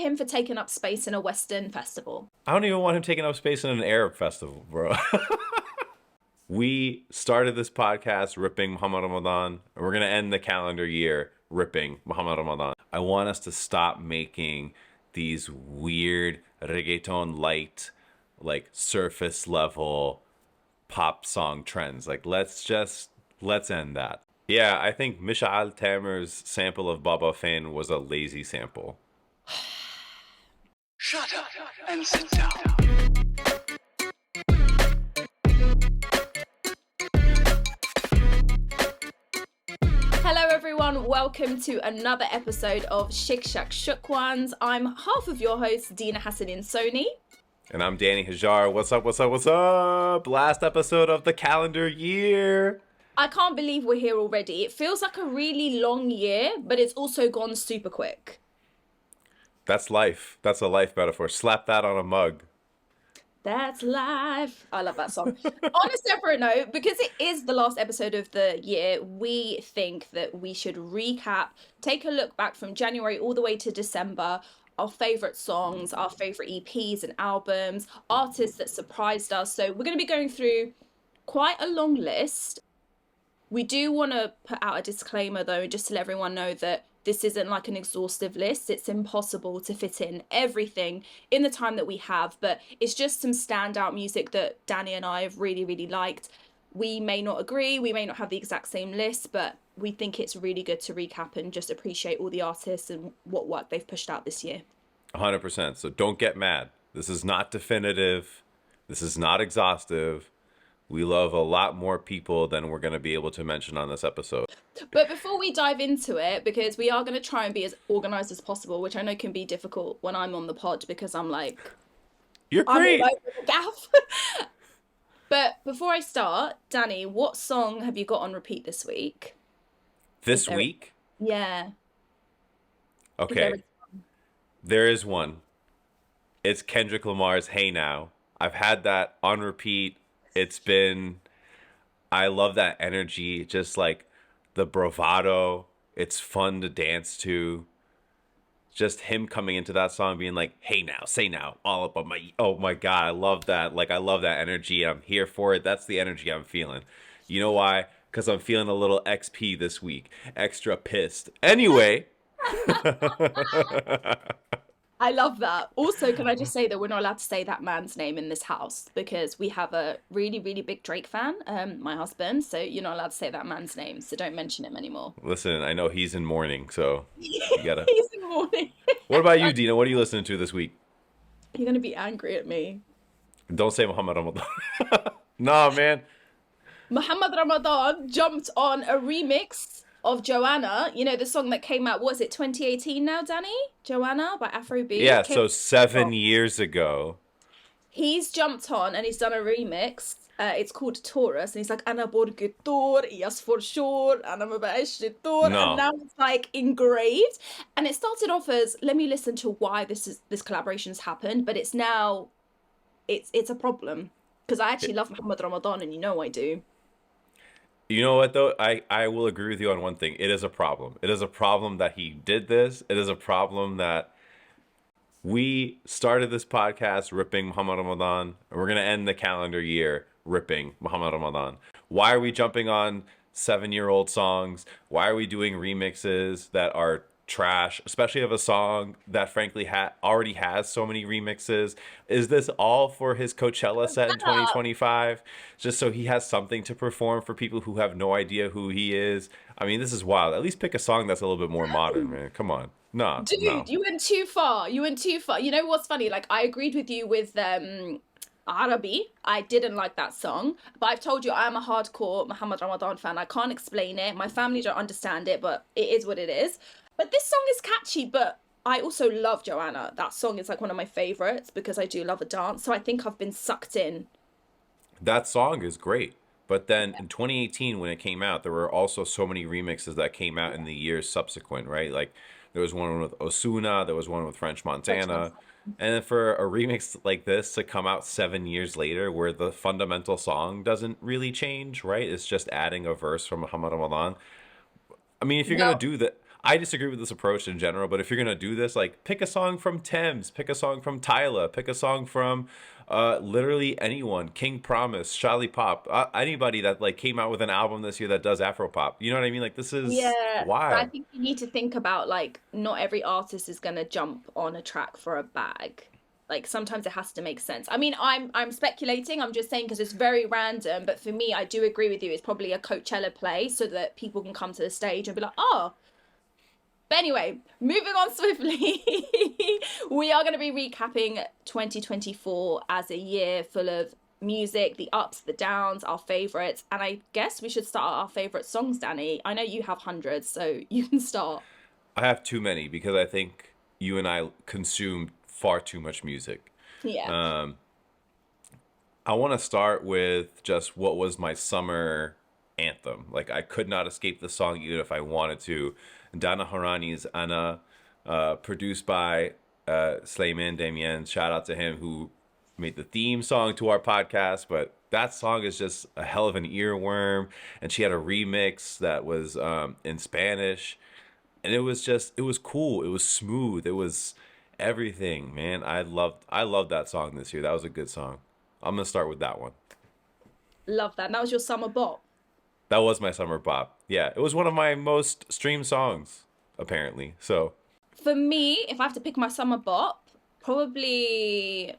him for taking up space in a Western festival. I don't even want him taking up space in an Arab festival, bro. We started this podcast ripping Muhammad Ramadan, and we're going to end the calendar year ripping Muhammad Ramadan. I want us to stop making these weird reggaeton light, like surface level pop song trends. Like, let's end that. Yeah, I think Misha'al Tamer's sample of Baba Fan was a lazy sample. Shut up and sit down. Hello everyone, welcome to another episode of Shik Shak Shook Ones. I'm half of your host, Deana and Soni. And I'm Danny Hajjar. What's up, what's up, what's up? Last episode of the calendar year. I can't believe we're here already. It feels like a really long year, but it's also gone super quick. That's life. That's a life metaphor. Slap that on a mug. That's life. I love that song. On a separate note, because it is the last episode of the year, we think that we should recap, take a look back from January all the way to December, our favourite songs, our favourite EPs and albums, artists that surprised us. So we're going to be going through quite a long list. We do want to put out a disclaimer though, just to let everyone know that this isn't like an exhaustive list. It's impossible to fit in everything in the time that we have, but it's just some standout music that Danny and I have really, really liked. We may not agree, we may not have the exact same list, but we think it's really good to recap and just appreciate all the artists and what work they've pushed out this year. 100%. So don't get mad. This is not definitive. This is not exhaustive. We love a lot more people than we're going to be able to mention on this episode. But before we dive into it, because we are going to try and be as organised as possible, which I know can be difficult when I'm on the pod because I'm like... You're great! I'm all over the gaff. But before I start, Danny, what song have you got on repeat this week? This week? Yeah. Okay. There is one. It's Kendrick Lamar's Hey Now. I've had that on repeat. I love that energy, just like the bravado. It's fun to dance to. Just him coming into that song being like, hey now, say now, all up on oh my God, I love that. Like, I love that energy. I'm here for it. That's the energy I'm feeling. You know why? Because I'm feeling a little XP this week. Extra pissed. Anyway. I love that. Also, can I just say that we're not allowed to say that man's name in this house because we have a really, really big Drake fan, my husband, so you're not allowed to say that man's name, so don't mention him anymore. Listen, I know he's in mourning, so you gotta... He's in mourning. What about you, Deana? What are you listening to this week? You're going to be angry at me. Don't say Muhammad Ramadan. Nah, man. Muhammad Ramadan jumped on a remix of Joanna, you know, the song that came out, was it 2018 now, Danny? Joanna by Afrobeat. Yeah, so 7 years ago. He's jumped on and he's done a remix. It's called Taurus, and he's like, Ana Borgutor, yes for sure, Ana Mabashitor, and now it's like engraved. And it started off as, let me listen to why this collaboration's happened, but it's now, it's a problem. Because I actually love Muhammad Ramadan, and you know I do. You know what, though? I will agree with you on one thing. It is a problem. It is a problem that he did this. It is a problem that we started this podcast ripping Muhammad Ramadan, and we're going to end the calendar year ripping Muhammad Ramadan. Why are we jumping on 7-year-old songs? Why are we doing remixes that are trash, especially of a song that frankly already has so many remixes? Is this all for his Coachella set in 2025, just so he has something to perform for people who have no idea who he is? I mean, this is wild. At least pick a song that's a little bit more modern, man. Come on. No, dude, no. You went too far. You know what's funny, like I agreed with you with Arabi. I didn't like that song, but I've told you I am a hardcore Muhammad Ramadan fan. I can't explain it. My family don't understand it, but it is what it is. But this song is catchy, but I also love Joanna. That song is like one of my favorites because I do love a dance. So I think I've been sucked in. That song is great. But then in 2018, when it came out, there were also so many remixes that came out in the years subsequent, right? Like there was one with Osuna, there was one with French Montana. And then for a remix like this to come out 7 years later where the fundamental song doesn't really change, right? It's just adding a verse from Muhammad Ramadan. I mean, if you're going to do that, I disagree with this approach in general, but if you're gonna do this, like pick a song from Thames, pick a song from Tyla, pick a song from literally anyone, King Promise, Charlie Pop, anybody that like came out with an album this year that does Afro pop. You know what I mean? Like this is Yeah, but I wild. think you need to think about like not every artist is gonna jump on a track for a bag. Like sometimes it has to make sense. I mean, I'm speculating. I'm just saying because it's very random. But for me, I do agree with you. It's probably a Coachella play so that people can come to the stage and be like, oh. But anyway, moving on swiftly, we are going to be recapping 2024 as a year full of music, the ups, the downs, our favorites. And I guess we should start our favorite songs, Danny. I know you have hundreds, so you can start. I have too many because I think you and I consumed far too much music. Yeah. I want to start with just what was my summer anthem. Like I could not escape the song even if I wanted to. Dana Harani's Ana, produced by Slayman Damien. Shout out to him who made the theme song to our podcast. But that song is just a hell of an earworm. And she had a remix that was in Spanish. And it was cool. It was smooth. It was everything, man. I loved that song this year. That was a good song. I'm gonna start with that one. Love that. And that was your summer bop. That was my summer bop. Yeah, it was one of my most streamed songs, apparently. So For me, if I have to pick my summer bop, probably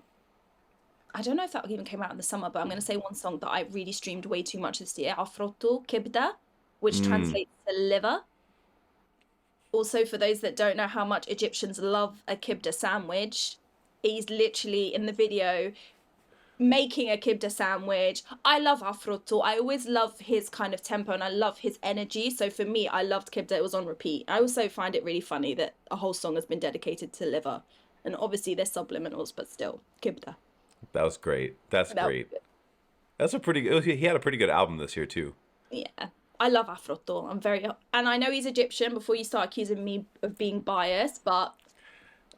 I don't know if that even came out in the summer, but I'm going to say one song that I really streamed way too much this year, Afroto Kibda, which translates to liver. Also, for those that don't know how much Egyptians love a kibda sandwich, he's literally in the video making a kibda sandwich. I love Afroto. I always love his kind of tempo and I love his energy. So for me, I loved kibda. It was on repeat. I also find it really funny that a whole song has been dedicated to liver. And obviously there's subliminals, but still, kibda. that was great. That's That was great. good. That's a pretty good. He had a pretty good album this year too. Yeah. I love Afroto. And I know he's Egyptian before you start accusing me of being biased, but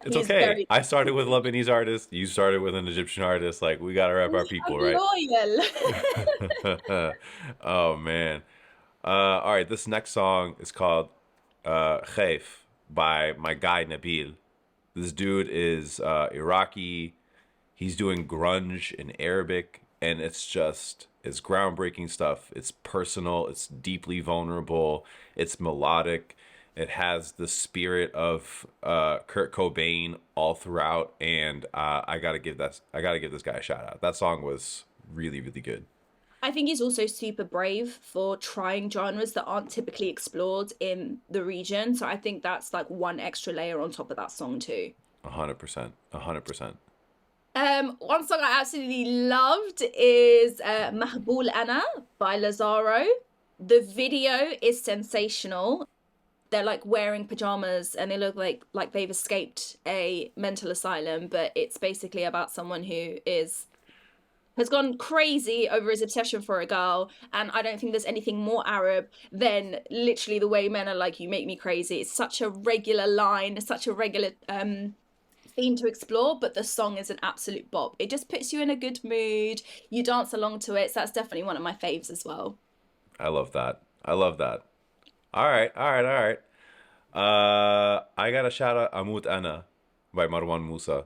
It's he's okay. very, I started with Lebanese artists. You started with an Egyptian artist. Like we gotta rep our people, I'm right? loyal. Oh man. All right. This next song is called Khaif by my guy Nabil. This dude is Iraqi. He's doing grunge in Arabic, and it's groundbreaking stuff. It's personal. It's deeply vulnerable. It's melodic. It has the spirit of Kurt Cobain all throughout, and I gotta give this guy a shout out. That song was really really good. I think he's also super brave for trying genres that aren't typically explored in the region. So I think that's like one extra layer on top of that song too. 100%. 100%. One song I absolutely loved is Mahboul Ana by Lazaro. The video is sensational. They're like wearing pajamas and they look like they've escaped a mental asylum, but it's basically about someone who has gone crazy over his obsession for a girl. And I don't think there's anything more Arab than literally the way men are like, you make me crazy. It's such a regular line, such a regular theme to explore, but the song is an absolute bop. It just puts you in a good mood. You dance along to it. So that's definitely one of my faves as well. I love that. I love that. All right. All right. All right. I got to shout out Amut Ana by Marwan Musa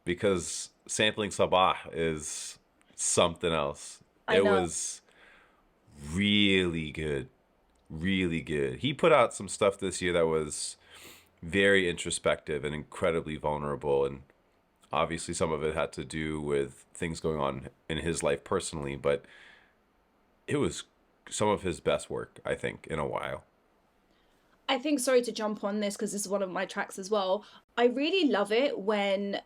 because sampling Sabah is something else. I It know. was really good. Really good. He put out some stuff this year that was very introspective and incredibly vulnerable. And obviously, some of it had to do with things going on in his life personally, but it was some of his best work, I think, in a while. I think, sorry to jump on this because this is one of my tracks as well. I really love it when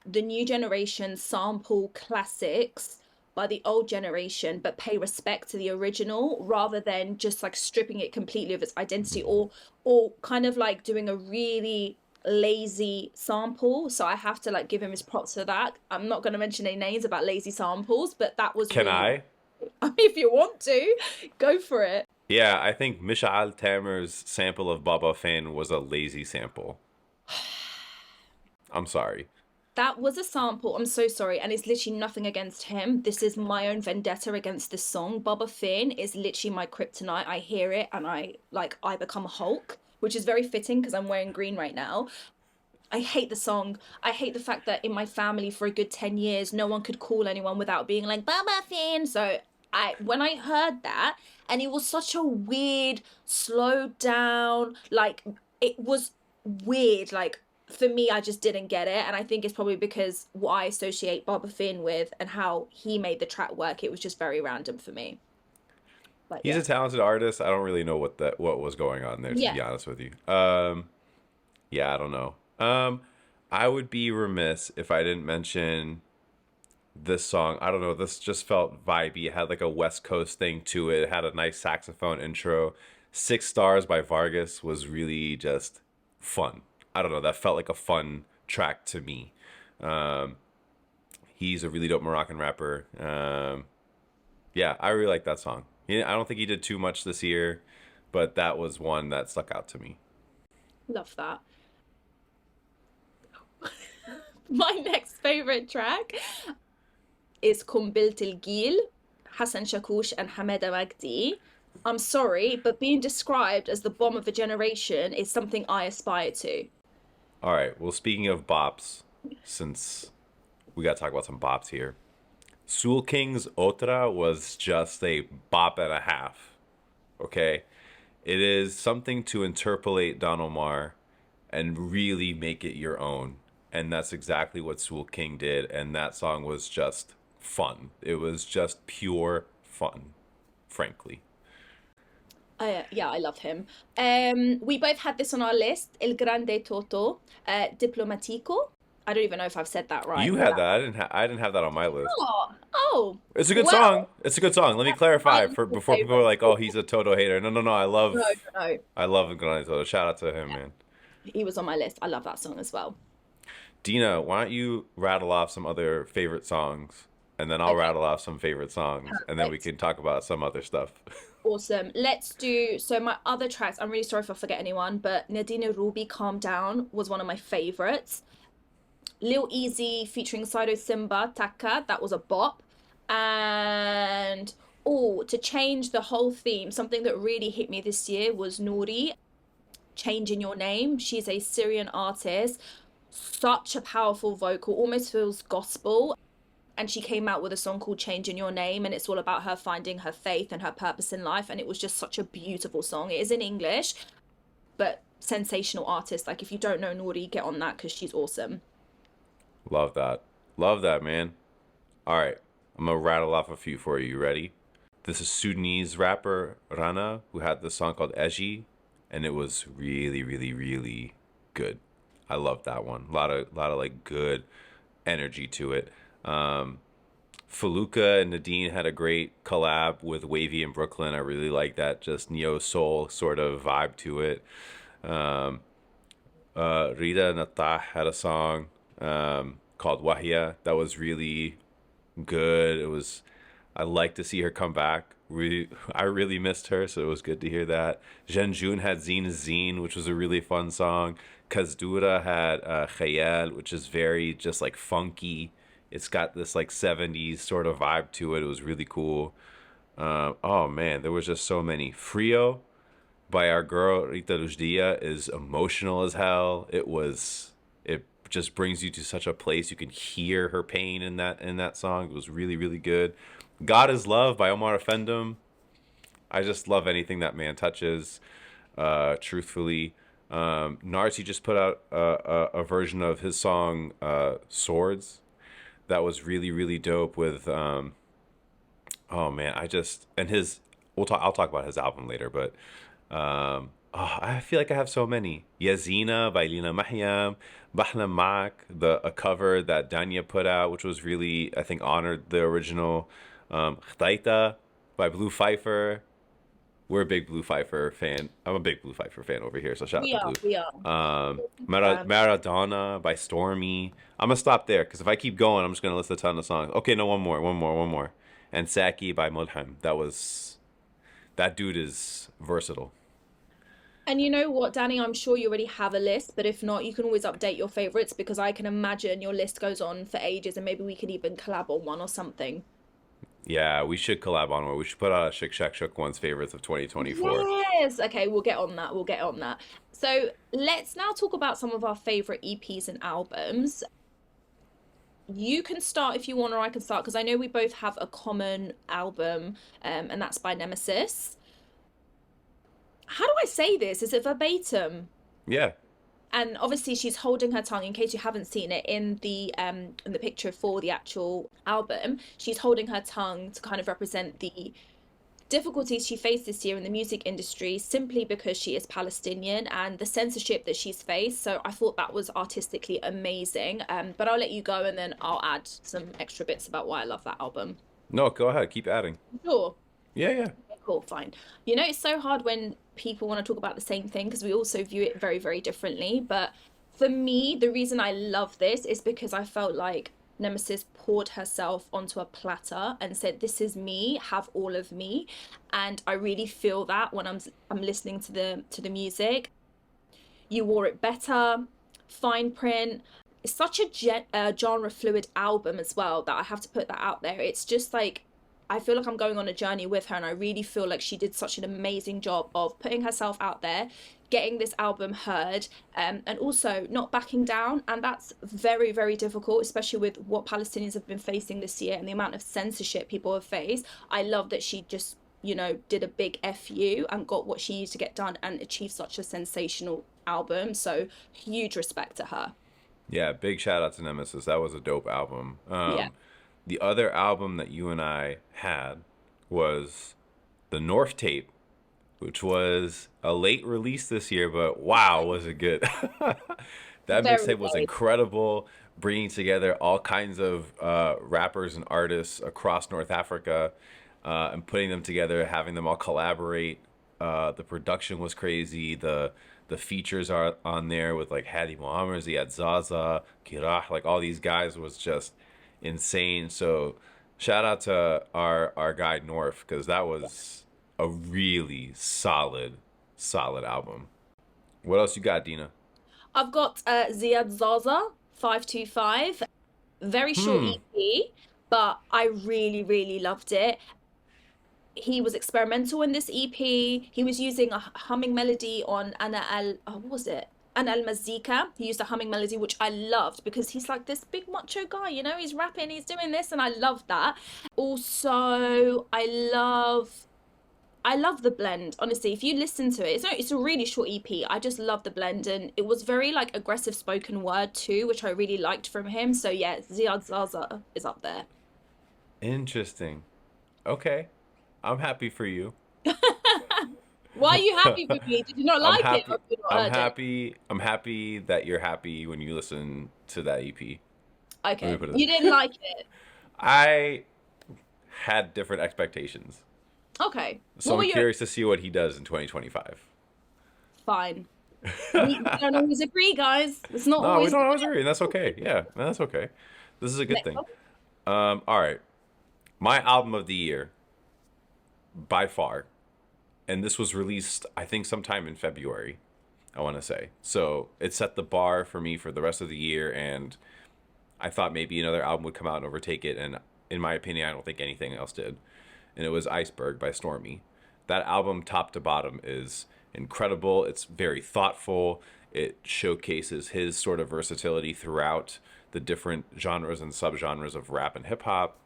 the new generation sample classics by the old generation, but pay respect to the original rather than just like stripping it completely of its identity or kind of like doing a really lazy sample. So I have to like give him his props for that. I'm not going to mention any names about lazy samples, but that was Can really, I? I mean, if you want to, go for it. Yeah, I think Misha'al Tamer's sample of Baba Fan was a lazy sample. I'm sorry. That was a sample. I'm so sorry. And it's literally nothing against him. This is my own vendetta against this song. Baba Finn is literally my kryptonite. I hear it and I become Hulk. which is very fitting because I'm wearing green right now. I hate the song. I hate the fact that in my family for a good 10 years, no one could call anyone without being like, Baba Finn. So when I heard that, and it was such a weird, slowed down, like, it was weird. Like, for me, I just didn't get it. And I think it's probably because what I associate Baba Finn with and how he made the track work, it was just very random for me. But He's yeah. a talented artist. I don't really know what was going on there, to Yeah. be honest with you. Yeah, I don't know. I would be remiss if I didn't mention this song. I don't know. This just felt vibey. It had like a West Coast thing to it. It had a nice saxophone intro. 6 Stars by Vargas was really just fun. I don't know. That felt like a fun track to me. He's a really dope Moroccan rapper. Yeah, I really like that song. I don't think he did too much this year, but that was one that stuck out to me. Love that. My next favorite track is Qumbilt el-Gil, Hassan Shakush and Hameda Magdi. I'm sorry, but being described as the bomb of a generation is something I aspire to. All right. Well, speaking of bops, since we got to talk about some bops here, Soul King's Otra was just a bop and a half. Okay? It is something to interpolate Don Omar and really make it your own. And that's exactly what Soul King did. And that song was just fun. It was just pure fun, frankly. Yeah, I love him. We both had this on our list, El Grande Toto, Diplomatico. I don't even know if I've said that right. You had that. I didn't have that on my list. Oh. It's a good Well, song. It's a good song. Let me clarify my before people are like, "Oh, he's a Toto hater." No. I love No. I love Grande Toto. Shout out to him, man. He was on my list. I love that song as well. Dina, why don't you rattle off some other favorite songs, and then I'll Okay. rattle off some favorite songs, and then we Perfect. can talk about some other stuff. Awesome. Let's do so my other tracks. I'm really sorry if I forget anyone, but Nadina Ruby Calm Down was one of my favorites. Lil Easy featuring Sido Simba Taka, that was a bop. And to change the whole theme, something that really hit me this year was Nouri, Changing Your Name. She's a Syrian artist, such a powerful vocal, almost feels gospel. And she came out with a song called Changing Your Name, and it's all about her finding her faith and her purpose in life. And it was just such a beautiful song. It is in English, but sensational artist. Like, if you don't know Nouri, get on that because she's awesome. Love that, man. All right, I'm gonna rattle off a few for you. You ready? This is Sudanese rapper Rana, who had this song called Eji, and it was really, really, really good. I loved that one. A lot of like good energy to it. Faluka and Nadine had a great collab with Wavy in Brooklyn. I really like that, just neo soul sort of vibe to it. Um, Rita Natah had a song called Wahia that was really good. I like to see her come back. I really missed her, so it was good to hear that. Janjun had Zine Zine, which was a really fun song. Kazdura had Khayal, which is very just like funky. It's got this like 70s sort of vibe to it. It was really cool. Oh man, there was just so many. Frio by our girl Rita Lujdia is emotional as hell. It just brings you to such a place. You can hear her pain in that song. It was really, really good. God is Love by Omar Effendum. I just love anything that man touches. Truthfully, Narsi just put out a version of his song Swords that was really, really dope with oh man, I'll talk about his album later, but I feel like I have so many. Yazina by Lina Mahyam, Bahna Mak, a cover that Danya put out, which was really, I think, honored the original. Khtaita by Blue Pfeiffer. We're a big Blue Pfeiffer fan. I'm a big Blue Pfeiffer fan over here, so shout out to Blue. We are. Maradona by Stormy. I'm gonna stop there because if I keep going, I'm just gonna list a ton of songs. Okay, no, one more. And Saki by Mulham. That dude is versatile. And you know what, Danny? I'm sure you already have a list, but if not, you can always update your favorites because I can imagine your list goes on for ages and maybe we could even collab on one or something. Yeah, we should collab on one. We should put out a Shik Shak Shook Ones favorites of 2024. Yes. Okay, we'll get on that. We'll get on that. So let's now talk about some of our favorite EPs and albums. You can start if you want, or I can start because I know we both have a common album, and that's by Nemesis. How do I say this? Is it verbatim? Yeah. And obviously she's holding her tongue, in case you haven't seen it in the picture for the actual album. She's holding her tongue to kind of represent the difficulties she faced this year in the music industry, simply because she is Palestinian and the censorship that she's faced. So I thought that was artistically amazing. But I'll let you go and then I'll add some extra bits about why I love that album. No, go ahead. Keep adding. Sure. Yeah, yeah. Cool, fine. You know, it's so hard when people want to talk about the same thing because we also view it very, very differently. But for me, the reason I love this is because I felt like Nemesis poured herself onto a platter and said, "This is me, have all of me." And I really feel that when I'm listening to the music. You Wore It Better, Fine Print. It's such a genre fluid album as well that I have to put that out there. It's just like I feel like I'm going on a journey with her, and I really feel like she did such an amazing job of putting herself out there, getting this album heard, and also not backing down. And that's very, very difficult, especially with what Palestinians have been facing this year and the amount of censorship people have faced. I love that she just, you know, did a big FU and got what she needed to get done and achieved such a sensational album. So huge respect to her. Yeah, big shout out to Nemesis. That was a dope album. Yeah. The other album that you and I had was the North Tape, which was a late release this year, but wow, was it good. That Very, mixtape was very. incredible, bringing together all kinds of rappers and artists across North Africa, and putting them together, having them all collaborate. The production was crazy. The features are on there with like Hadi Muhammad, Ziad Zaza, Kirah, like all these guys was just insane. So shout out to our guy North, because that was a really solid album. What else you got, Dina? I've got Ziad Zaza 525, very short Hmm. EP, but I really, really loved it. He was experimental in this EP. He was using a humming melody on what was it? Ana El Mazika. He used a humming melody, which I loved because he's like this big macho guy, you know, he's rapping, he's doing this, and I love that. Also, I love the blend. Honestly, if you listen to it, it's a really short EP. I just love the blend, and it was very like aggressive spoken word too, which I really liked from him. So yeah, Ziad Zaza is up there. Interesting. Okay. I'm happy for you. Why are you happy with me? Did you not I'm like it, or happy. have you not I'm heard it? happy. I'm happy that you're happy when you listen to that EP. Let me Okay, put it. you didn't like it. I had different expectations, Okay, so what were I'm your curious to see what he does in 2025. fine? We don't always agree, guys. It's not No, we always don't always agree, and that's okay. Yeah, that's okay. This is a good next thing. one. All right. My album of the year, by far, and this was released, I think, sometime in February, I want to say. So it set the bar for me for the rest of the year, and I thought maybe another album would come out and overtake it, and in my opinion, I don't think anything else did. And it was Iceberg by Stormy. That album, top to bottom, is incredible. It's very thoughtful. It showcases his sort of versatility throughout the different genres and subgenres of rap and hip hop.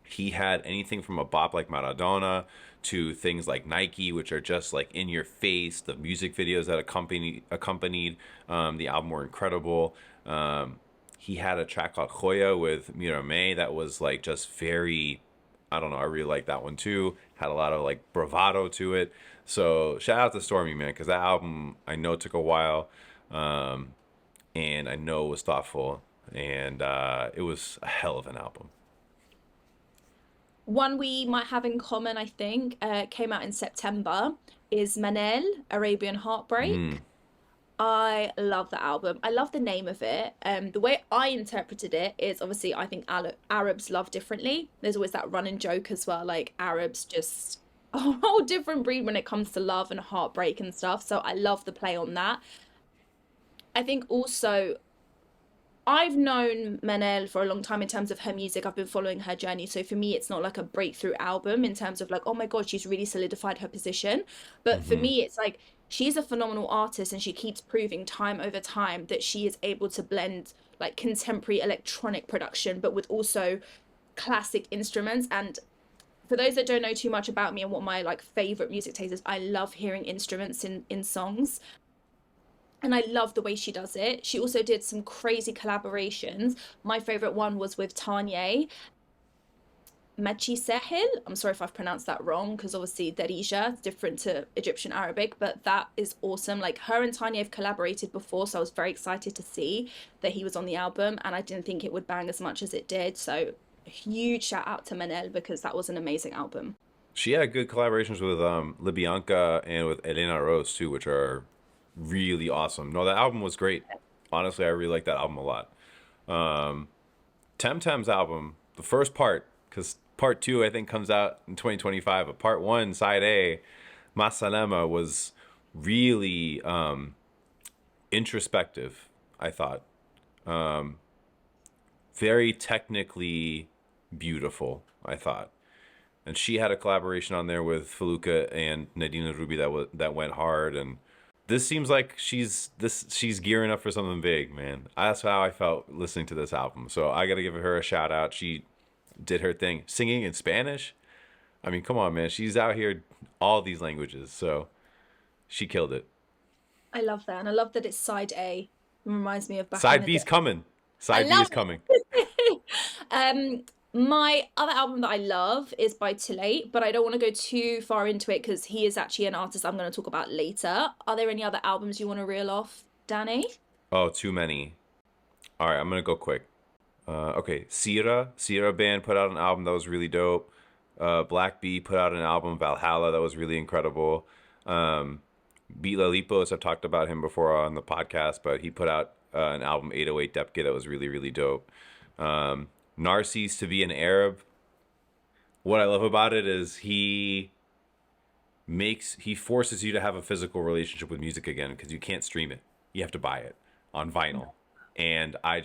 He had anything from a bop like Maradona to things like Nike, which are just like in your face. The music videos that accompanied the album were incredible. He had a track called Joya with Mira May that was like just very, I don't know, I really like that one too. Had a lot of like bravado to it. So shout out to Stormy, man, because that album I know took a while, um, and I know it was thoughtful, and it was a hell of an album. One we might have in common, I think, came out in September, is Manel, Arabian Mm, Heartbreak. I love the album. I love the name of it. The way I interpreted it is obviously I think Arabs love differently. There's always that running joke as well, like Arabs just a whole different breed when it comes to love and heartbreak and stuff. So I love the play on that. I think also I've known Manel for a long time in terms of her music. I've been following her journey. So for me, it's not like a breakthrough album in terms of like, oh my God, she's really solidified her position. But for Mm-hmm. me, it's like she's a phenomenal artist and she keeps proving time over time that she is able to blend like contemporary electronic production, but with also classic instruments. And for those that don't know too much about me and what my like favorite music taste is, I love hearing instruments in songs. And I love the way she does it. She also did some crazy collaborations. My favorite one was with Tanya Machi Sehil. I'm sorry if I've pronounced that wrong because obviously Darija is different to Egyptian Arabic, but that is awesome. Like her and Tanya have collaborated before, so I was very excited to see that he was on the album, and I didn't think it would bang as much as it did. So huge shout out to Manel because that was an amazing album. She had good collaborations with Libyanka and with Elena Rose too, which are really awesome. No, that album was great. Honestly, I really like that album a lot. Um, Temtem's album, the first part, because part two I think comes out in 2025, but part one, side A, Masalema, was really introspective, I thought. Um, Very technically beautiful, I thought. And she had a collaboration on there with Faluka and Nadina Ruby that went hard. And this seems like she's gearing up for something big, man. That's how I felt listening to this album. So I got to give her a shout out. She did her thing, singing in Spanish. I mean, come on, man. She's out here all these languages, so she killed it. I love that, and I love that it's side A. It reminds me of back in Side the B's day. coming. I Side B love is coming. it. My other album that I love is by Tillate, but I don't want to go too far into it because he is actually an artist I'm going to talk about later. Are there any other albums you want to reel off, Danny? Oh, too many. All right, I'm gonna go quick. Okay, Sira band put out an album that was really dope. Black B put out an album, Valhalla, that was really incredible. Um, Beat Lalipos, I've talked about him before on the podcast, but he put out an album, 808 Depke, that was really, really dope. Narcisse to be an Arab. What I love about it is he forces you to have a physical relationship with music again because you can't stream it. You have to buy it on vinyl. And I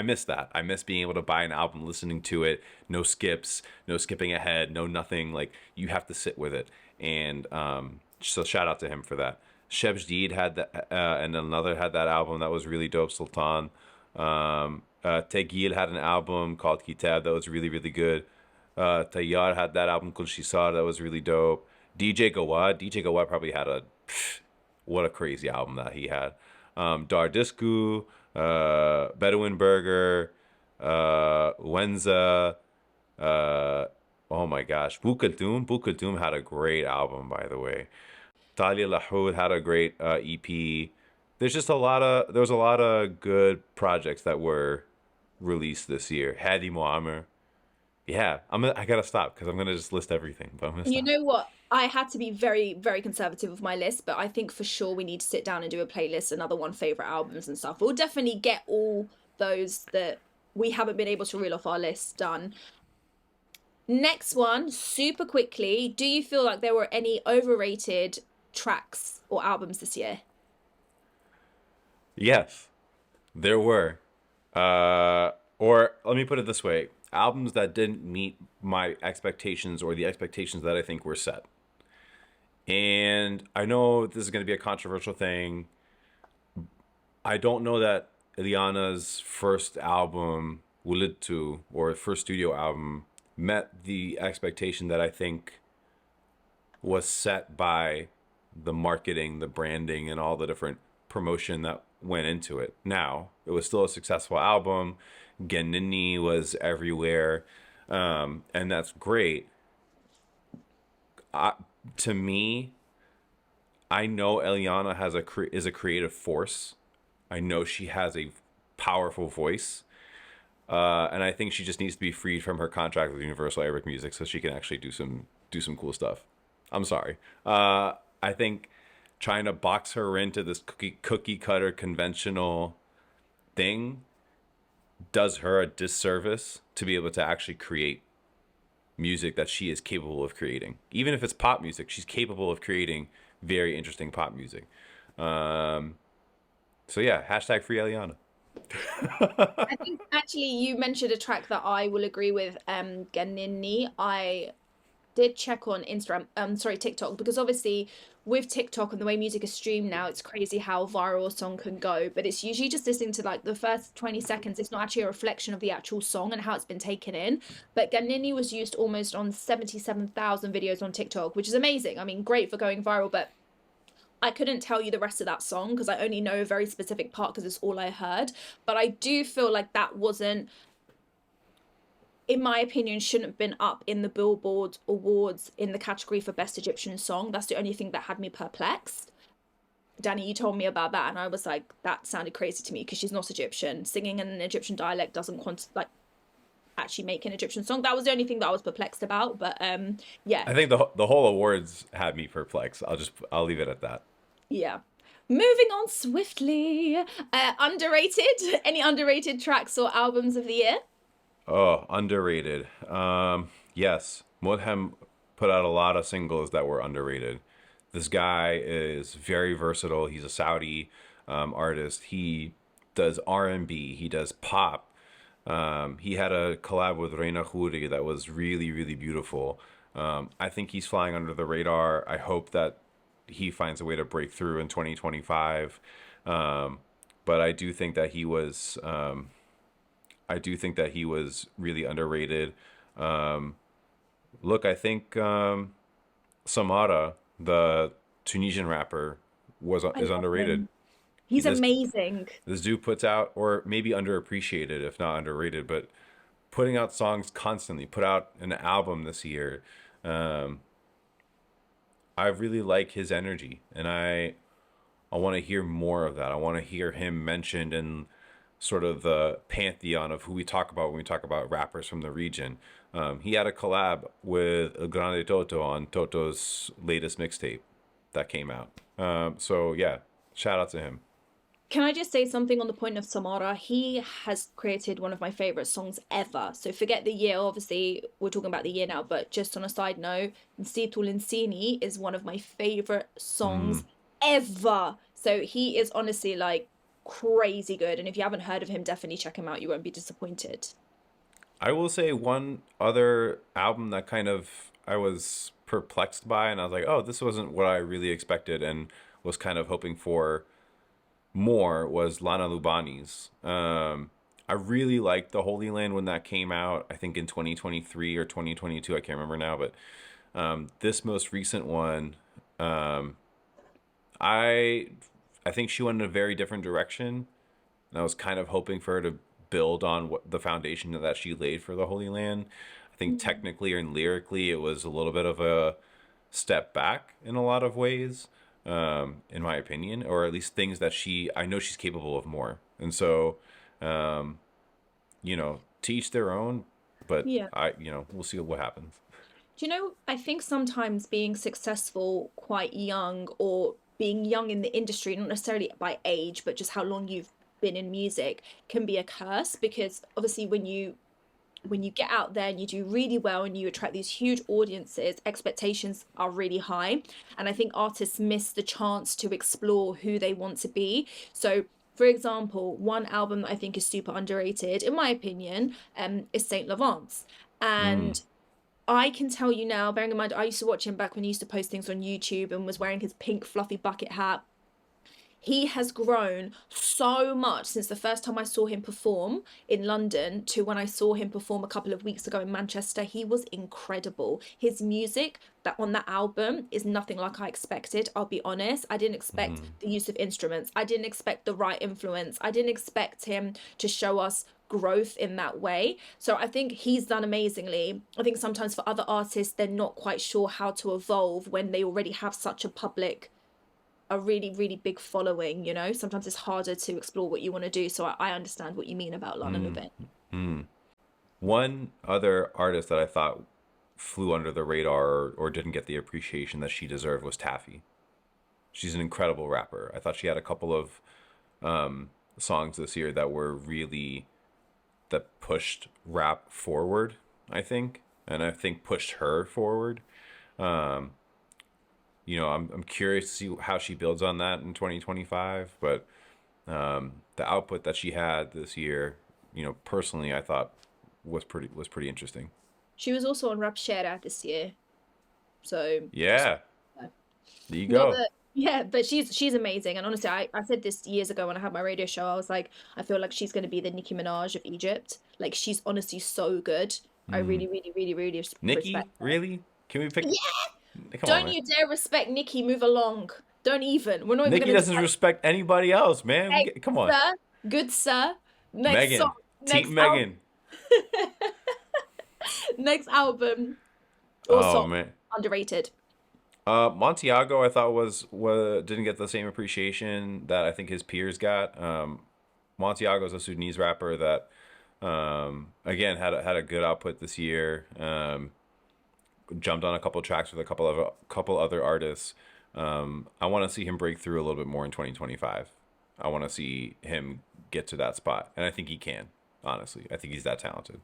miss that. I miss being able to buy an album, listening to it, no skips, no skipping ahead, no nothing. Like you have to sit with it. And so shout out to him for that. Shebjdid had that, and another had that album that was really dope. Sultan. Tegil had an album called Kitab that was really, really good. Tayyar had that album called Shisar that was really dope. DJ Gawad probably had what a crazy album that he had. Dar Disku, Bedouin Burger, Wenza, oh my gosh, Bukultum had a great album, by the way. Talia Lahoud had a great EP. There was a lot of good projects that were released this year. Hadi Muammer. Yeah, I gotta stop because I'm gonna just list everything, but I'm gonna You stop. know what? I had to be very, very conservative with my list, but I think for sure we need to sit down and do a playlist, another one, favorite albums and stuff. We'll definitely get all those that we haven't been able to reel off our list done. Next one, super quickly. Do you feel like there were any overrated tracks or albums this year? Yes, there were. Or let me put it this way: albums that didn't meet my expectations or the expectations that I think were set. And I know this is going to be a controversial thing. I don't know that Eliana's first album, Wulidtu, or first studio album, met the expectation that I think was set by the marketing, the branding, and all the different promotion that went into it. Now, it was still a successful album. Genini was everywhere, and that's great. I, to me, I know Eliana is a creative force. I know she has a powerful voice, and I think she just needs to be freed from her contract with Universal Arabic Music so she can actually do some cool stuff. I'm sorry. I think trying to box her into this cookie cutter conventional thing does her a disservice to be able to actually create music that she is capable of creating. Even if it's pop music, she's capable of creating very interesting pop music. So yeah, hashtag free Eliana. I think actually you mentioned a track that I will agree with, Ganini. I did check on Instagram, sorry, TikTok, because obviously with TikTok and the way music is streamed now, it's crazy how viral a song can go. But it's usually just listening to like the first 20 seconds. It's not actually a reflection of the actual song and how it's been taken in. But Ganini was used almost on 77,000 videos on TikTok, which is amazing. I mean, great for going viral, but I couldn't tell you the rest of that song because I only know a very specific part because it's all I heard. But I do feel like that wasn't, in my opinion, shouldn't have been up in the Billboard Awards in the category for Best Egyptian Song. That's the only thing that had me perplexed. Danny, you told me about that, and I was like, that sounded crazy to me because she's not Egyptian. Singing in an Egyptian dialect doesn't like actually make an Egyptian song. That was the only thing that I was perplexed about. But yeah, I think the whole awards had me perplexed. I'll leave it at that. yeah. Moving on swiftly. Underrated. Any underrated tracks or albums of the year? Oh, underrated. Yes, Mudhem put out a lot of singles that were underrated. This guy is very versatile. He's a Saudi artist. He does R&B. He does pop. He had a collab with Reina Khoury that was really, really beautiful. I think he's flying under the radar. I hope that he finds a way to break through in 2025. But I do think that he was really underrated. Um, Look, I think Samara, the Tunisian rapper, was I is love underrated. him. He He's this amazing. this dude puts out, or maybe underappreciated if not underrated, but putting out songs constantly. Put out an album this year. Um, I really like his energy, and I want to hear more of that. I want to hear him mentioned in sort of the pantheon of who we talk about when we talk about rappers from the region. He had a collab with El Grande Toto on Toto's latest mixtape that came out. So yeah, shout out to him. Can I just say something on the point of Samara? He has created one of my favorite songs ever. So forget the year, obviously, we're talking about the year now, but just on a side note, Nsitu Linsini is one of my favorite songs Mm. ever. So he is honestly like crazy good. And if you haven't heard of him, definitely check him out. You won't be disappointed. I will say one other album that kind of I was perplexed by, and I was like, oh, this wasn't what I really expected, and was kind of hoping for more was Lana Lubani's. I really liked The Holy Land when that came out. I think in 2023 or 2022, I can't remember now. But this most recent one, um, I I think she went in a very different direction, and I was kind of hoping for her to build on what the foundation that she laid for The Holy Land. I think Mhm. technically and lyrically, it was a little bit of a step back in a lot of ways, in my opinion, or at least things that I know she's capable of more. And so, um, to each their own, but Yeah. we'll see what happens. Do you know, I think sometimes being successful quite young or being young in the industry, not necessarily by age, but just how long you've been in music can be a curse because obviously when you get out there and you do really well and you attract these huge audiences, expectations are really high. And I think artists miss the chance to explore who they want to be. So, for example, one album that I think is super underrated, in my opinion, is Saint Laurent's. Mm, And I can tell you now, bearing in mind, I used to watch him back when he used to post things on YouTube and was wearing his pink fluffy bucket hat. He has grown so much since the first time I saw him perform in London to when I saw him perform a couple of weeks ago in Manchester. He was incredible. His music that on that album is nothing like I expected. I'll be honest. I didn't expect mm, the use of instruments. I didn't expect the right influence. I didn't expect him to show us growth in that way. So I think he's done amazingly. I think sometimes for other artists, they're not quite sure how to evolve when they already have such a really, really big following, you know? Sometimes it's harder to explore what you want to do. So I understand what you mean about Lana mm, Lovin. mm. One other artist that I thought flew under the radar or didn't get the appreciation that she deserved was Taffy. She's an incredible rapper. I thought she had a couple of songs this year that were really that pushed rap forward, I think, and I think pushed her forward. Um, I'm curious to see how she builds on that in 2025, but The output that she had this year, personally, I thought was pretty interesting. She was also on Rapshera this year. So just Yeah, there you not go. that yeah, but she's amazing. And honestly, I said this years ago when I had my radio show. I was like, I feel like she's gonna be the Nicki Minaj of Egypt. Like she's honestly so good. I Mm. really, really, really, really Nikki, respect her. really? Can we pick? Yeah, Come on, don't man. you dare respect Nicki. Move along. Don't even. We're not even Nikki gonna doesn't respect anybody else, man. hey, Come on, sir, good sir. Next song, Megan, next Team album, Megan. next album or Oh song. man. Underrated. Montiago, I thought was didn't get the same appreciation that I think his peers got. Montiago is a Sudanese rapper that, again, had a good output this year. Jumped on a couple tracks with a couple other artists. I want to see him break through a little bit more in 2025. I want to see him get to that spot, and I think he can. Honestly, I think he's that talented.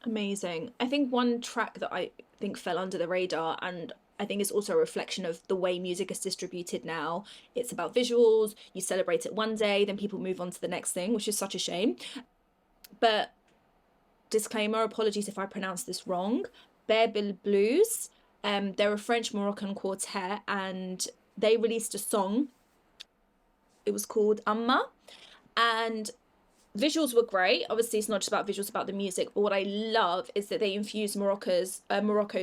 Amazing. I think one track that I think fell under the radar, and I think it's also a reflection of the way music is distributed now. It's about visuals, you celebrate it one day, then people move on to the next thing, which is such a shame. But disclaimer, apologies if I pronounce this wrong. Berbil Blues, they're a French Moroccan quartet, and they released a song. It was called Amma, and visuals were great. Obviously, it's not just about visuals, it's about the music. But what I love is that they infused Morocco's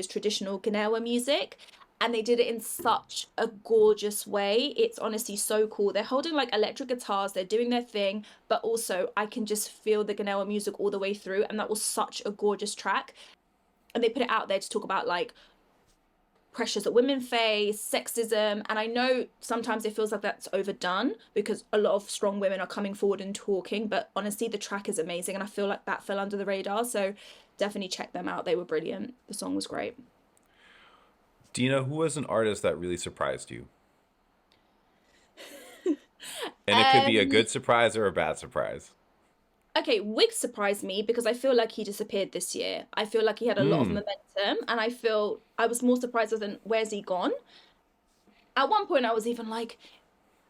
traditional Gnawa music, and they did it in such a gorgeous way. It's honestly so cool. They're holding like electric guitars, they're doing their thing, but also I can just feel the Gnawa music all the way through, and that was such a gorgeous track. And they put it out there to talk about like pressures that women face, sexism. And I know sometimes it feels like that's overdone because a lot of strong women are coming forward and talking, but honestly, the track is amazing. And I feel like that fell under the radar. So definitely check them out. They were brilliant. The song was great. Do you know who was an artist that really surprised you? And it could be a Um, good surprise or a bad surprise. okay, Wiggs surprised me because I feel like he disappeared this year. I feel like he had a lot of Mm. momentum, and I feel I was more surprised than where's he gone? At one point, I was even like,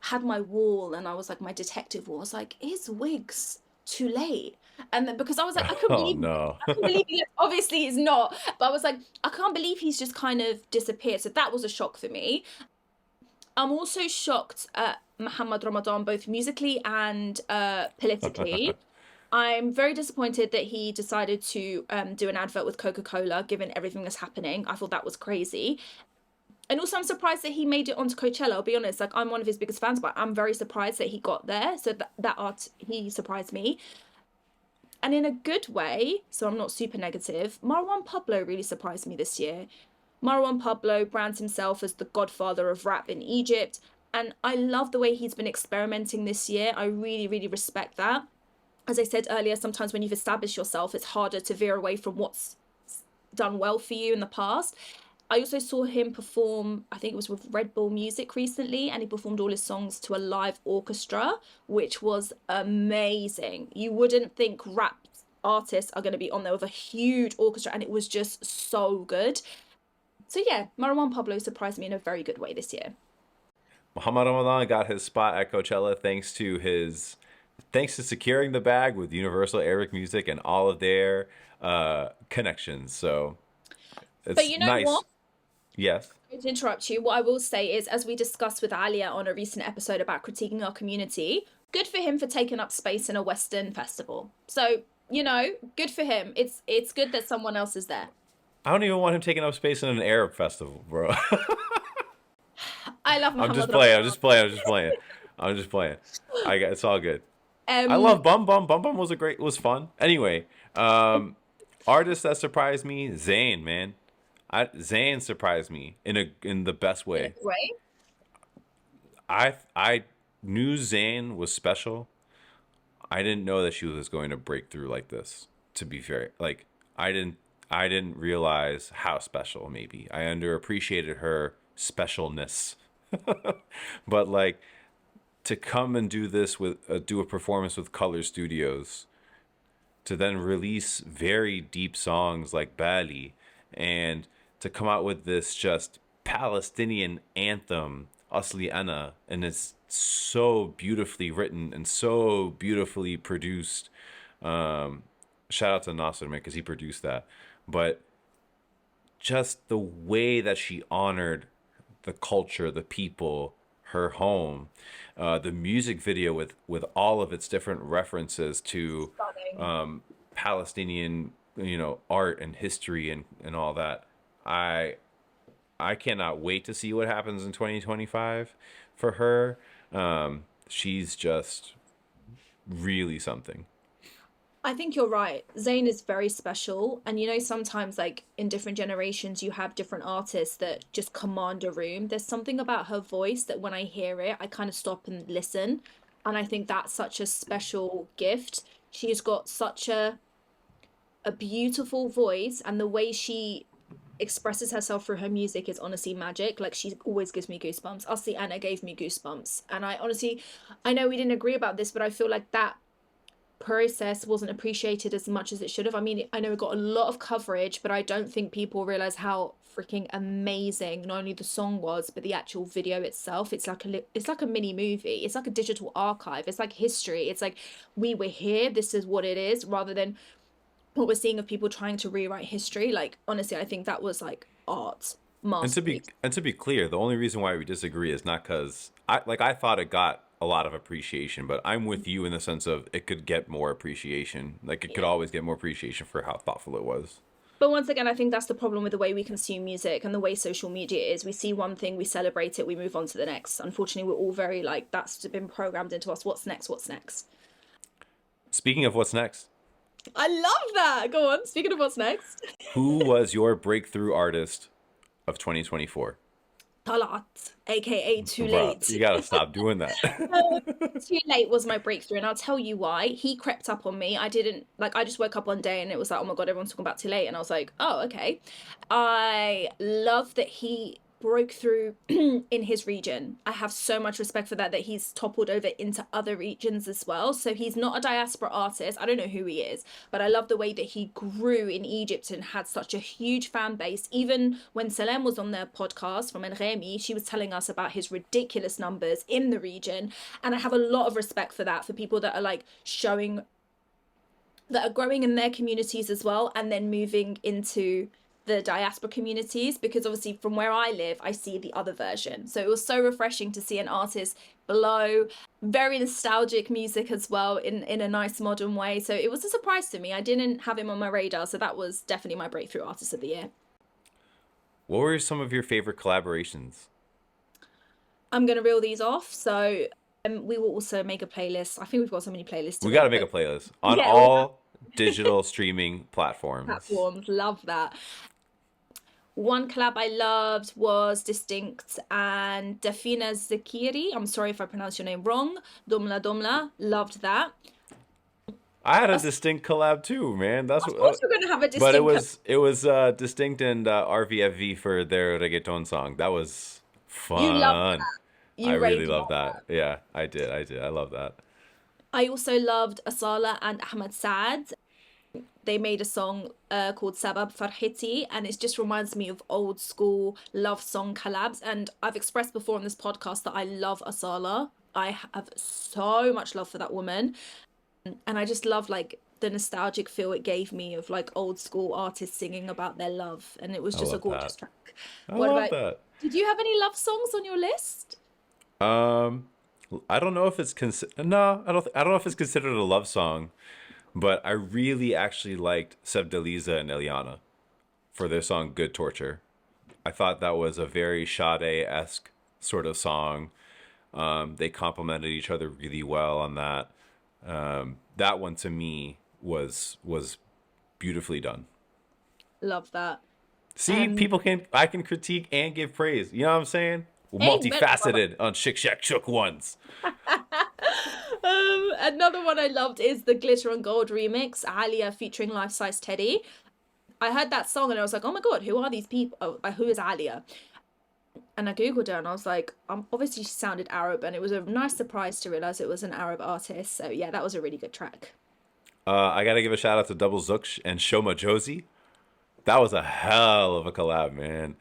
had my wall and I was like my detective wall. I was like, is Wiggs too late? And then because I was like, Oh no. I couldn't believe he obviously he's not, but I was like, I can't believe he's just kind of disappeared. So that was a shock for me. I'm also shocked at Muhammad Ramadan, both musically and politically. I'm very disappointed that he decided to do an advert with Coca-Cola, given everything that's happening. I thought that was crazy. And also, I'm surprised that he made it onto Coachella. I'll be honest, like I'm one of his biggest fans, but I'm very surprised that he got there. So that art, he surprised me, and in a good way. So I'm not super negative. Marwan Pablo really surprised me this year. Marwan Pablo brands himself as the godfather of rap in Egypt, and I love the way he's been experimenting this year. I really, really respect that. As I said earlier, sometimes when you've established yourself, it's harder to veer away from what's done well for you in the past. I also saw him perform, I think it was with Red Bull Music recently, and he performed all his songs to a live orchestra, which was amazing. You wouldn't think rap artists are going to be on there with a huge orchestra, and it was just so good. So yeah, Marwan Pablo surprised me in a very good way this year. Muhammad Ramadan got his spot at Coachella thanks to securing the bag with Universal Arabic Music and all of their connections. So But it's you know nice. what? Yes. To interrupt you, what I will say is, as we discussed with Alia on a recent episode about critiquing our community, good for him for taking up space in a Western festival. So, good for him. It's good that someone else is there. I don't even want him taking up space in an Arab festival, bro. I love I'm Muhammad just playing. I'm Ramadan. just playing. I'm just playing. I'm just playing. It's all good. I Um, love Bum Bum. Bum Bum was fun. Anyway, artist that surprised me, Zayn, man. Zayn surprised me in the best in a way. good way. I knew Zayn was special. I didn't know that she was going to break through like this. To be fair, like I didn't realize how special. Maybe I underappreciated her specialness. But like to come and do this with do a performance with Color Studios, to then release very deep songs like Bali, and to come out with this just Palestinian anthem, Asli Ana, and it's so beautifully written and so beautifully produced. Shout out to Nasser, man, because he produced that. But just the way that she honored the culture, the people, her home, the music video with all of its different references to Stunning. Palestinian, art and history and all that. I cannot wait to see what happens in 2025 for her. She's just really something. I think you're right. Zayn is very special. And sometimes like in different generations, you have different artists that just command a room. There's something about her voice that when I hear it, I kind of stop and listen. And I think that's such a special gift. She's got such a beautiful voice, and the way she expresses herself through her music is honestly magic. Like, she always gives me goosebumps. Asli Anna gave me goosebumps. And I know we didn't agree about this, but I feel like that process wasn't appreciated as much as it should have. I mean, I know it got a lot of coverage, but I don't think people realize how freaking amazing not only the song was, but the actual video itself. It's like a mini movie. It's like a digital archive. It's like history. It's like, we were here, this is what it is, rather than what we're seeing of people trying to rewrite history. Like, honestly, I think that was like art masterpiece. And to be clear, the only reason why we disagree is not because I thought it got a lot of appreciation, but I'm with you in the sense of it could get more appreciation. Like, it could always get more appreciation for how thoughtful it was. But once again, I think that's the problem with the way we consume music and the way social media is. We see one thing, we celebrate it, we move on to the next. Unfortunately, we're all very like, that's been programmed into us. What's next? What's next? Speaking of what's next, I love that. Go on. Speaking of what's next. who was your breakthrough artist of 2024? Talat, aka Too Bruh, Late. you gotta stop doing that. Too Late was my breakthrough, and I'll tell you why. He crept up on me. I didn't like. I just woke up one day and it was like, oh my god, everyone's talking about Too Late, and I was like, oh okay. I love that he broke through in his region. I have so much respect for that. That he's toppled over into other regions as well. So he's not a diaspora artist. I don't know who he is, but I love the way that he grew in Egypt and had such a huge fan base. Even when Salem was on their podcast from Enremi, she was telling us about his ridiculous numbers in the region. And I have a lot of respect for that, for people that are like that are growing in their communities as well, and then moving into the diaspora communities, because obviously from where I live, I see the other version. So it was so refreshing to see an artist below, very nostalgic music as well, in a nice modern way. So it was a surprise to me. I didn't have him on my radar, so that was definitely my breakthrough artist of the year. What were some of your favorite collaborations? I'm going to reel these off. So we will also make a playlist. I think we've got so many playlists. We got to make a playlist on Yeah, all digital streaming platforms. Love that. One collab I loved was Distinct and Dafina Zakiri. I'm sorry if I pronounce your name wrong. Domla Domla. Loved that. I had a Distinct collab too, man. That's Of course, we're going to have a Distinct. but it was Distinct and RVFV for their reggaeton song. That was fun. You love that. I really love that. Yeah, I did. I love that. I also loved Asala and Ahmed Saad. They made a song called Sabab Farhiti, and it just reminds me of old school love song collabs. And I've expressed before on this podcast that I love Asala. I have so much love for that woman. And I just love like the nostalgic feel it gave me of like old school artists singing about their love. And it was just a gorgeous track. I love that. Did you have any love songs on your list? I don't know if it's no, I don't know if it's considered a love song. But I really actually liked Sebdaliza and Eliana for their song Good Torture. I thought that was a very Sade-esque sort of song. They complemented each other really well on that. That one to me was beautifully done. Love that. See, I can critique and give praise. You know what I'm saying? Multifaceted on Shik Shak Shook Ones. Another one I loved is the Glitter and Gold remix, Alia featuring Life Size Teddy. I heard that song and I was like, oh my god, who are these people? Oh, who is Alia? And I googled her and I was like, obviously she sounded Arab, and it was a nice surprise to realize it was an Arab artist. So yeah, that was a really good track. I gotta give a shout out to Double Zooksh and Shoma Josie. That was a hell of a collab, man.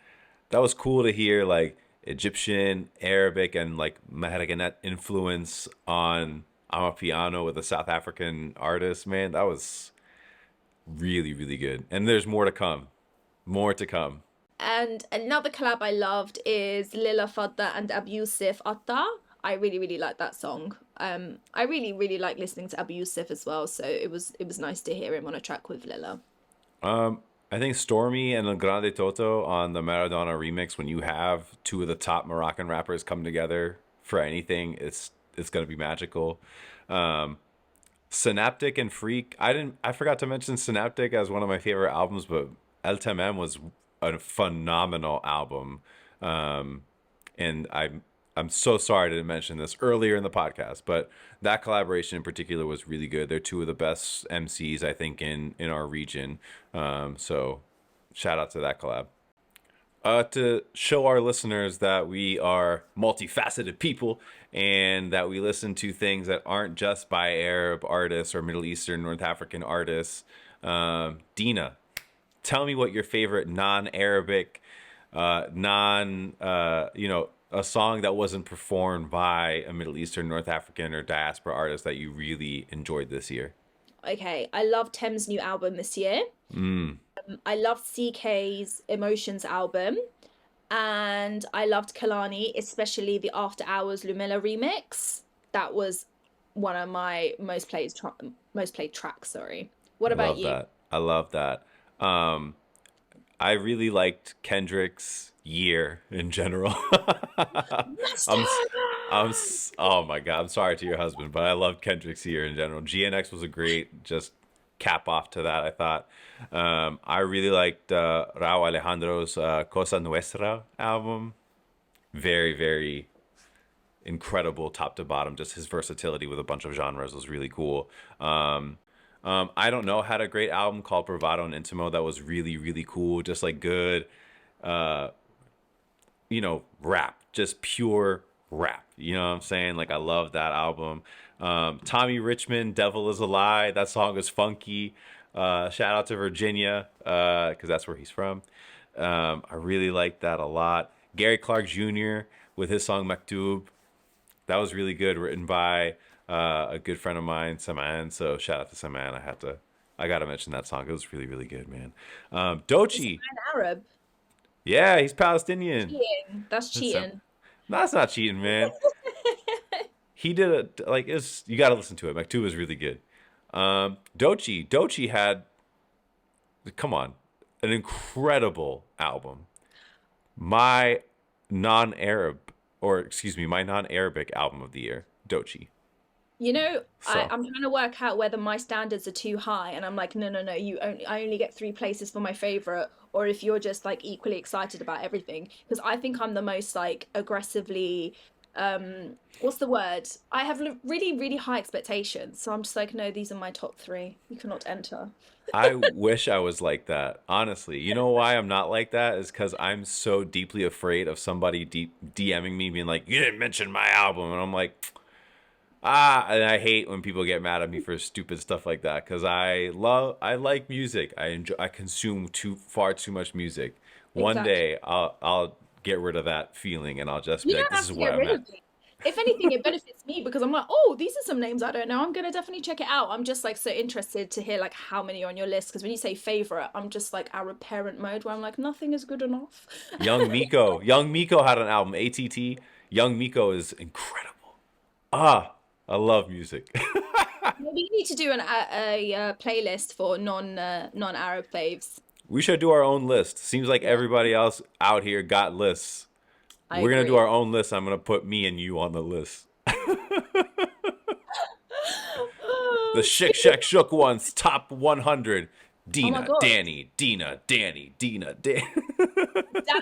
That was cool to hear, like, Egyptian, Arabic, and like Maharaganat influence on Amapiano with a South African artist, man, that was really, really good. And there's more to come. More to come. And another collab I loved is Lila Fadda and Abu Yusuf Atta. I really, really like that song. I really, really like listening to Abu Yusuf as well. So it was nice to hear him on a track with Lila. I think Stormy and El Grande Toto on the Maradona remix, when you have two of the top Moroccan rappers come together for anything, it's gonna be magical. Synaptic and Freak. I forgot to mention Synaptic as one of my favorite albums, but El Tamam was a phenomenal album. And I'm so sorry I didn't mention this earlier in the podcast, but that collaboration in particular was really good. They're two of the best MCs, I think, in our region. So shout out to that collab. To show our listeners that we are multifaceted people and that we listen to things that aren't just by Arab artists or Middle Eastern, North African artists. Deana, tell me what your favorite non-Arabic, a song that wasn't performed by a Middle Eastern, North African, or diaspora artist that you really enjoyed this year. Okay, I love Tem's new album this year. I loved CK's Emotions album, and I loved Kalani, especially the After Hours Lumilla remix. That was one of my most played tracks. Sorry. What about you? I love that. I really liked Kendrick's Year in general. Oh my God, I'm sorry to your husband, but I love Kendrick's Year in general. GNX was a great just cap off to that, I thought. I really liked Rauw Alejandro's Cosa Nuestra album. Very, very incredible top to bottom. Just his versatility with a bunch of genres was really cool. I Don't Know had a great album called Bravado and Intimo that was really, really cool. Just like good, rap, just pure rap. You know what I'm saying? Like, I love that album. Tommy Richmond, Devil is a Lie. That song is funky. Shout out to Virginia, because that's where he's from. I really like that a lot. Gary Clark Jr. with his song Maktub. That was really good, written by a good friend of mine, Saman. So shout out to Saman. I gotta mention that song. It was really, really good, man. Doechii. Arab. Yeah, he's Palestinian. Cheating. That's cheating. No, that's not cheating, man. He did you gotta listen to it. Maktub is really good. Doechii had, come on, an incredible album. My non-Arabic album of the year, Doechii. I'm trying to work out whether my standards are too high, and I'm like, no, I only get 3 places for my favorite, or if you're just like equally excited about everything, because I think I'm the most like aggressively, what's the word? I have really, really high expectations, so I'm just like, no, these are my top 3. You cannot enter. I wish I was like that, honestly. You know why I'm not like that is because I'm so deeply afraid of somebody DMing me being like, you didn't mention my album, and I'm like, and I hate when people get mad at me for stupid stuff like that, because I like music. I consume far too much music. Exactly. One day I'll get rid of that feeling, and I'll just be like, this is where I'm at. If anything, it benefits me because I'm like, oh, these are some names I don't know. I'm gonna definitely check it out. I'm just like so interested to hear like how many are on your list, because when you say favorite, I'm just like Arab parent mode where I'm like, nothing is good enough. Young Miko had an album, ATT. Young Miko is incredible. I love music. Maybe you need to do a playlist for non-Arab faves. We should do our own list. Seems like everybody else out here got lists. We're going to do our own list. I'm going to put me and you on the list. The Shik Shak Shook Ones top 100. Deana, Danny, Deana, Danny, Deana, Danny.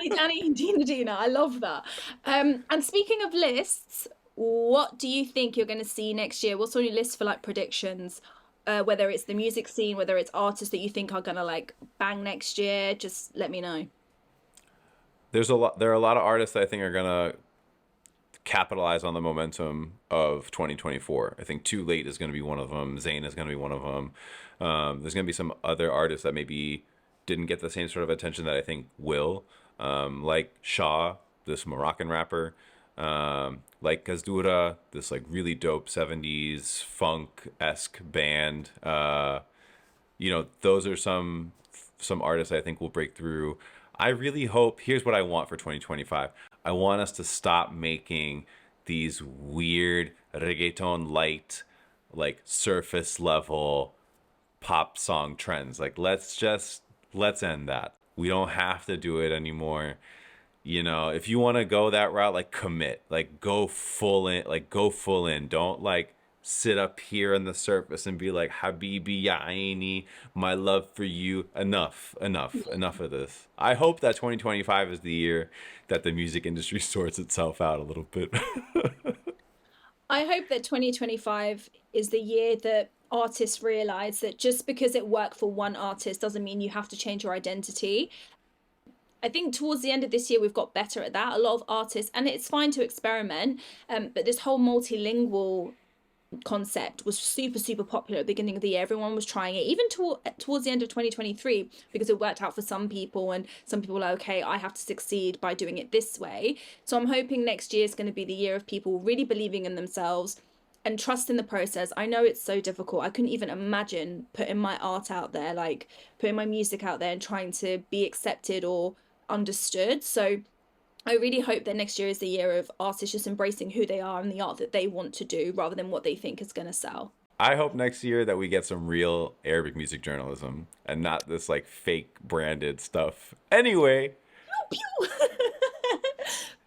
Danny, Deana. I love that. And speaking of lists, what do you think you're going to see next year? What's on your list for like predictions? Whether it's the music scene, whether it's artists that you think are going to like bang next year, just let me know. There are a lot of artists that I think are going to capitalize on the momentum of 2024. I think Too Late is going to be one of them. Zane is going to be one of them. There's going to be some other artists that maybe didn't get the same sort of attention that I think will. Like Shaw, this Moroccan rapper, like Kazdura, this like really dope 70s funk-esque band. Those are some artists I think will break through. I really hope, here's what I want for 2025. I want us to stop making these weird reggaeton light, like surface level pop song trends. Like let's end that. We don't have to do it anymore. If you want to go that route, like commit, like go full in. Don't like sit up here on the surface and be like, Habibi ya aini, my love for you. Enough of this. I hope that 2025 is the year that the music industry sorts itself out a little bit. I hope that 2025 is the year that artists realize that just because it worked for one artist doesn't mean you have to change your identity. I think towards the end of this year, we've got better at that. A lot of artists, and it's fine to experiment, but this whole multilingual concept was super, super popular at the beginning of the year. Everyone was trying it, even towards the end of 2023, because it worked out for some people, and some people were like, okay, I have to succeed by doing it this way. So I'm hoping next year is going to be the year of people really believing in themselves and trusting the process. I know it's so difficult. I couldn't even imagine putting my art out there, like putting my music out there and trying to be accepted or understood. So I really hope that next year is the year of artists just embracing who they are and the art that they want to do rather than what they think is going to sell. I hope next year that we get some real Arabic music journalism and not this like fake branded stuff. Anyway. Pew, pew.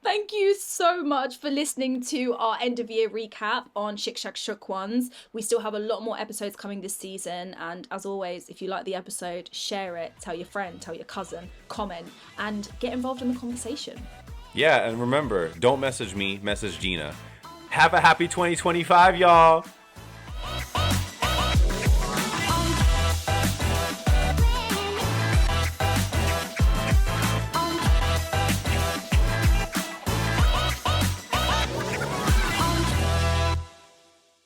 Thank you so much for listening to our end of year recap on Shik Shak Shook Ones. We still have a lot more episodes coming this season. And as always, if you like the episode, share it, tell your friend, tell your cousin, comment, and get involved in the conversation. Yeah, and remember, don't message me, message Gina. Have a happy 2025, y'all.